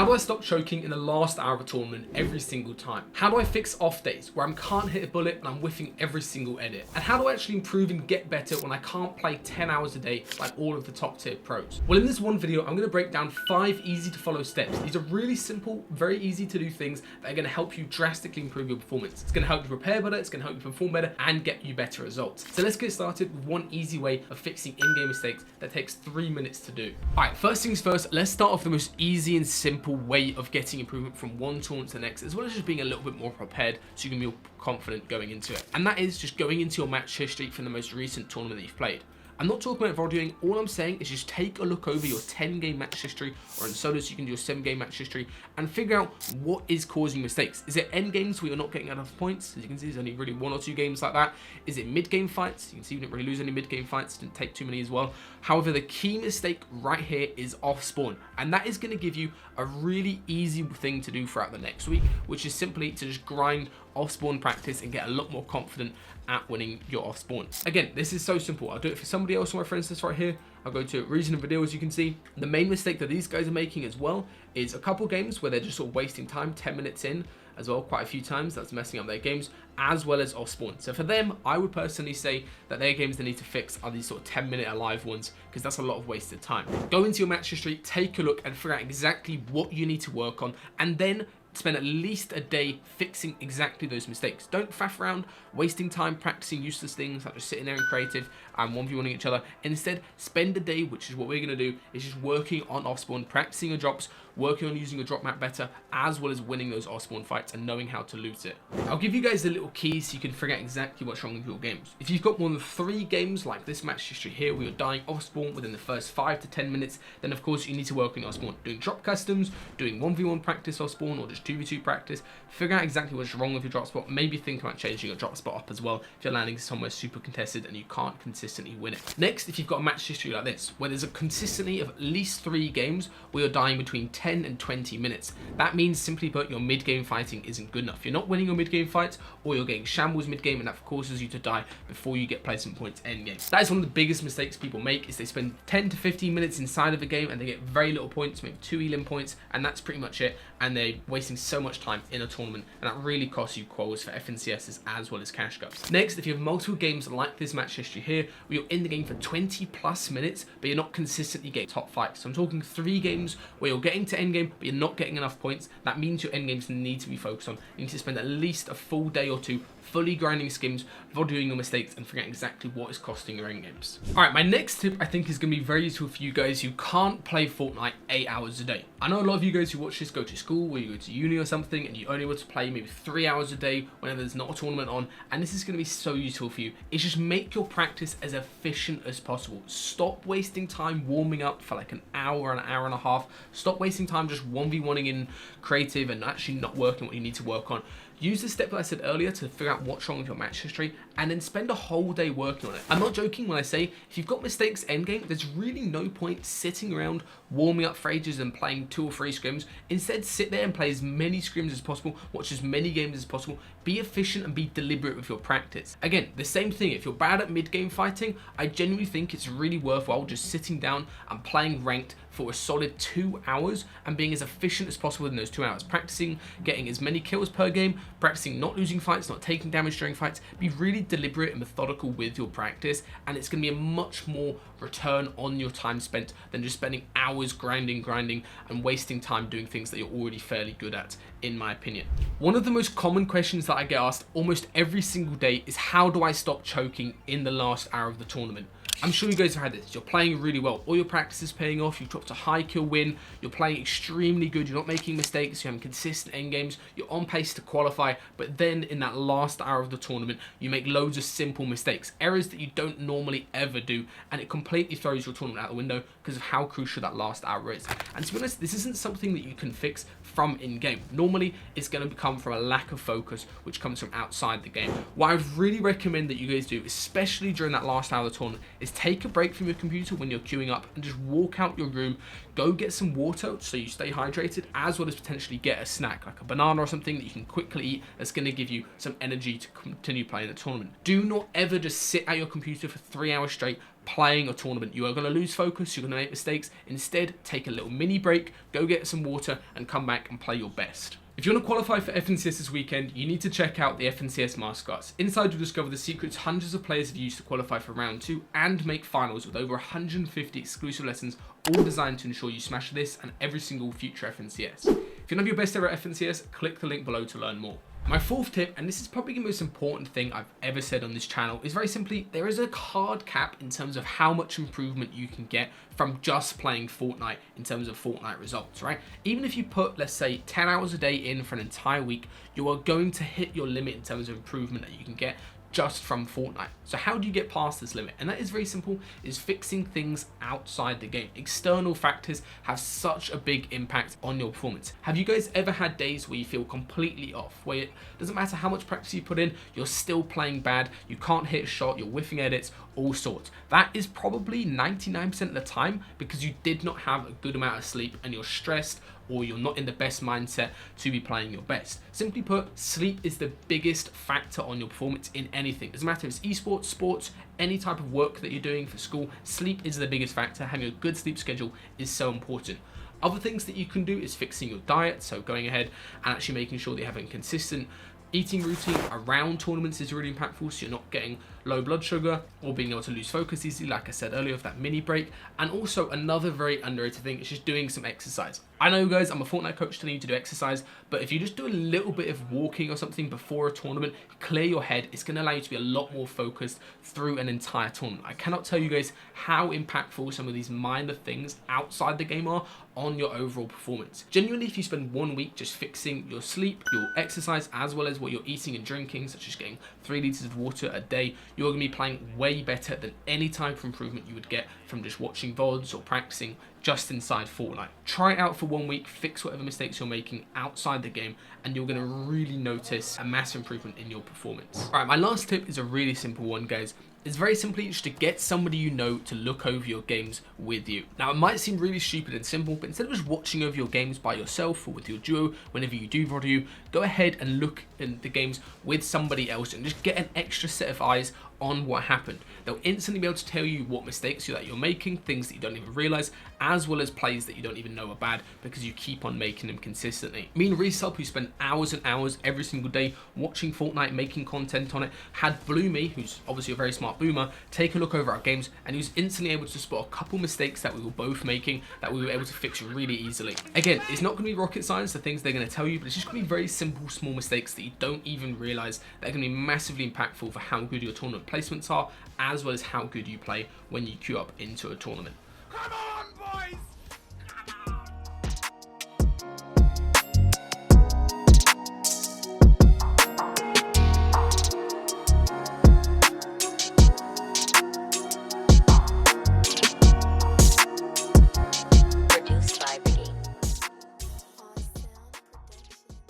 How do I stop choking in the last hour of a tournament every single time? How do I fix off days where I can't hit a bullet and I'm whiffing every single edit? And how do I actually improve and get better when I can't play 10 hours a day like all of the top tier pros? Well, in this one video, I'm going to break down 5 easy to follow steps. These are really simple, very easy to do things that are going to help you drastically improve your performance. It's going to help you prepare better, it's going to help you perform better, and get you better results. So let's get started with one easy way of fixing in-game mistakes that takes 3 minutes to do. All right, first things first, let's start off the most easy and simple way of getting improvement from one tournament to the next, as well as just being a little bit more prepared so you can be more confident going into it. And that is just going into your match history from the most recent tournament that you've played. I'm not talking about videoing. All I'm saying is just take a look over your 10-game match history, or in solos you can do your 7-game match history, and figure out what is causing mistakes. Is it end games where you're not getting enough points? As you can see, there's only really 1 or 2 games like that. Is it mid-game fights? You can see we didn't really lose any mid-game fights, didn't take too many as well. However, the key mistake right here is off spawn, and that is going to give you a really easy thing to do throughout the next week, which is simply to just grind off spawn practice and get a lot more confident at winning your off spawn. Again, this is so simple. I'll do it for somebody else on my friends list right here. I'll go to reason and video. As you can see, the main mistake that these guys are making as well is a couple games where they're just sort of wasting time 10 minutes in as well, quite a few times. That's messing up their games, as well as off spawn. So for them, I would personally say that their games they need to fix are these sort of 10-minute alive ones, because that's a lot of wasted time. Go into your match history, take a look, and figure out exactly what you need to work on, and then spend at least a day fixing exactly those mistakes. Don't faff around wasting time practicing useless things like just sitting there in creative and 1v1ing each other. Instead, spend a day, which is what we're going to do, is just working on off spawn, practicing your drops, working on using your drop map better, as well as winning those off spawn fights and knowing how to loot it. I'll give you guys the little keys so you can figure out exactly what's wrong with your games. If you've got more than 3 games like this match history here where you're dying off spawn within the first 5 to 10 minutes, then of course you need to work on your off spawn, doing drop customs, doing 1v1 practice off spawn, or just 2v2 practice. Figure out exactly what's wrong with your drop spot. Maybe think about changing your drop spot up as well if you're landing somewhere super contested and you can't consistently win it. Next, if you've got a match history like this where there's a consistency of at least 3 games where you're dying between 10 and 20 minutes, that means, simply put, your mid-game fighting isn't good enough. You're not winning your mid-game fights, or you're getting shambles mid-game, and that causes you to die before you get placement points end-game. That is one of the biggest mistakes people make, is they spend 10 to 15 minutes inside of a game and they get very little points, maybe 2 elim points, and that's pretty much it, and they're wasting so much time in a tournament, and that really costs you quals for FNCSs as well as cash cups. Next, if you have multiple games like this match history here, where you're in the game for 20 plus minutes, but you're not consistently getting top fights. So I'm talking 3 games where you're getting to end game, but you're not getting enough points. That means your end games need to be focused on. You need to spend at least a full day or 2 fully grinding skims, videoing your mistakes, and figuring out exactly what is costing your end games. All right, my next tip I think is going to be very useful for you guys who can't play Fortnite 8 hours a day. I know a lot of you guys who watch this go to school, or you go to uni or something, and you're only able to play maybe 3 hours a day whenever there's not a tournament on, and this is going to be so useful for you. It's just make your practice as efficient as possible. Stop wasting time warming up for like an hour and a half. Stop wasting time just 1v1ing in creative and actually not working what you need to work on. Use the step that I said earlier to figure out what's wrong with your match history, and then spend a whole day working on it. I'm not joking when I say if you've got mistakes endgame, there's really no point sitting around warming up for ages and playing 2 or 3 scrims. Instead, sit there and play as many scrims as possible, watch as many games as possible, be efficient and be deliberate with your practice. Again, the same thing, if you're bad at mid-game fighting, I genuinely think it's really worthwhile just sitting down and playing ranked for a solid 2 hours and being as efficient as possible in those 2 hours. Practicing getting as many kills per game, practicing not losing fights, not taking damage during fights. Be really deliberate and methodical with your practice, and it's going to be a much more return on your time spent than just spending hours grinding and wasting time doing things that you're already fairly good at, in my opinion. One of the most common questions that I get asked almost every single day is, how do I stop choking in the last hour of the tournament? I'm sure you guys have had this. You're playing really well. All your practice is paying off. You've dropped a high kill win. You're playing extremely good. You're not making mistakes. You're having consistent end games. You're on pace to qualify. But then in that last hour of the tournament, you make loads of simple mistakes. Errors that you don't normally ever do. And it completely throws your tournament out the window because of how crucial that last hour is. And to be honest, this isn't something that you can fix from in-game. Normally, it's going to come from a lack of focus, which comes from outside the game. What I would really recommend that you guys do, especially during that last hour of the tournament, is take a break from your computer when you're queuing up and just walk out your room, go get some water so you stay hydrated, as well as potentially get a snack like a banana or something that you can quickly eat that's going to give you some energy to continue playing the tournament. Do not ever just sit at your computer for 3 hours straight playing a tournament. You are going to lose focus, you're going to make mistakes. Instead, take a little mini break, go get some water, and come back and play your best. If you want to qualify for FNCS this weekend, you need to check out the FNCS Masterclass. Inside, you'll discover the secrets hundreds of players have used to qualify for round 2 and make finals with over 150 exclusive lessons, all designed to ensure you smash this and every single future FNCS. If you want to have your best ever at FNCS, click the link below to learn more. My fourth tip, and this is probably the most important thing I've ever said on this channel, is very simply, there is a hard cap in terms of how much improvement you can get from just playing Fortnite in terms of Fortnite results, right? Even if you put, let's say, 10 hours a day in for an entire week, you are going to hit your limit in terms of improvement that you can get just from Fortnite. So how do you get past this limit? And that is very simple, is fixing things outside the game. External factors have such a big impact on your performance. Have you guys ever had days where you feel completely off, where it doesn't matter how much practice you put in, you're still playing bad, you can't hit a shot, you're whiffing edits, all sorts? That is probably 99% of the time because you did not have a good amount of sleep and you're stressed, or you're not in the best mindset to be playing your best. Simply put, sleep is the biggest factor on your performance in anything. Doesn't matter if it's esports, sports, any type of work that you're doing for school, sleep is the biggest factor. Having a good sleep schedule is so important. Other things that you can do is fixing your diet, so going ahead and actually making sure that you're having a consistent eating routine around tournaments is really impactful, so you're not getting low blood sugar or being able to lose focus easily, like I said earlier, with that mini break. And also another very underrated thing is just doing some exercise. I know, guys, I'm a Fortnite coach telling you to do exercise, but if you just do a little bit of walking or something before a tournament, clear your head, it's going to allow you to be a lot more focused through an entire tournament. I cannot tell you guys how impactful some of these minor things outside the game are on your overall performance. Genuinely, if you spend 1 week just fixing your sleep, your exercise, as well as what you're eating and drinking, such as getting 3 liters of water a day, you're going to be playing way better than any type of improvement you would get from just watching VODs or practicing just inside Fortnite. Try it out for 1 week, fix whatever mistakes you're making outside the game, and you're going to really notice a massive improvement in your performance. All right, my last tip is a really simple one, guys. It's very simply just to get somebody you know to look over your games with you. Now, it might seem really stupid and simple, but instead of just watching over your games by yourself or with your duo, whenever you do VOD, go ahead and look in the games with somebody else and just get an extra set of eyes on what happened. They'll instantly be able to tell you what mistakes you're making, things that you don't even realize, as well as plays that you don't even know are bad because you keep on making them consistently. Me and Resub, who spend hours and hours every single day watching Fortnite, making content on it, had Bloomy, who's obviously a very smart boomer, take a look over our games, and he was instantly able to spot a couple mistakes that we were both making that we were able to fix really easily. Again, it's not going to be rocket science, the things they're going to tell you, but it's just going to be very simple, small mistakes that you don't even realize that are going to be massively impactful for how good your tournament placements are, as well as how good you play when you queue up into a tournament. Come on, boys!